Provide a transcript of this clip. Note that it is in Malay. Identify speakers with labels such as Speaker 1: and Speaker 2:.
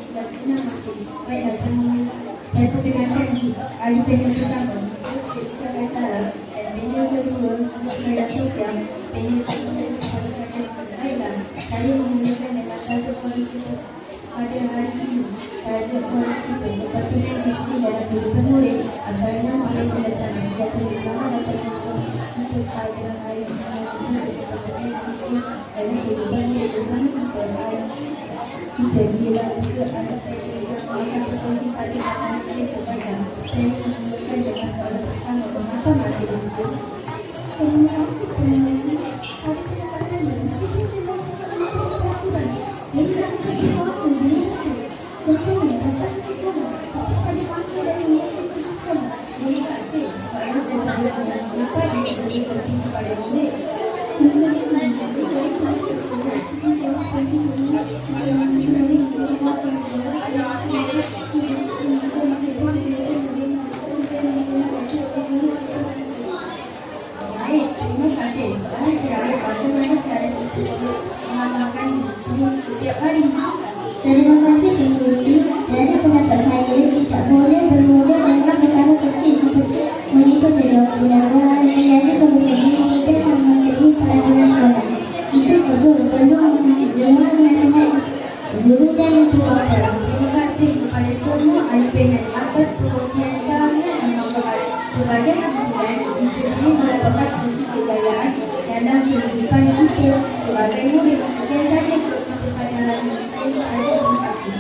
Speaker 1: sudah senang makin. Baiklah, saya perkenalkan ahli panel pertama, Cik Syakir Salah, dan panel kedua, Syakir Sofia, panel kedua kepada Syakir Salah. Baiklah, saya memulakan dengan tajuk politik kita pada hari ini. Tajuk politik kita kepentingan Islam dalam kehidupan murid. Assalamualaikum warahmatullahi wabarakatuh. Selamat datang untuk pada hari ini kepentingan Islam dalam kehidupan murid bersama kita. Kita dilakukan anak yang akan berkongsi pada anak kepada saya memulakan dengan soalan pertama, mengapa masih disebut? Terima kasih. Tapi kenapa saya meskipun dimasukkan peraturan dengan sesuatu contohnya dapat sekolah tapi pada masa dan niatkan ke sekolah. Terima kasih. Soalan saya bertanya, mengapa disebut penting kepada murid?
Speaker 2: Terima kasih pengurusi. Dari pendapat saya, tidak boleh bermula dengan perkara kecil seperti mengikut undangan, menjadi kebesaran dan mematuhi peraturan sekolah. Itu perlu menasihat guru dan tua.
Speaker 1: Terima kasih kepada semua ahli panel atas perkongsian sangat bermanfaat. Sebagai kesimpulan, disiplin merupakan kunci kejayaan dalam kehidupan kita sebagai murid. Sekian saja untuk pada hari ini. Saya saja, terima kasih.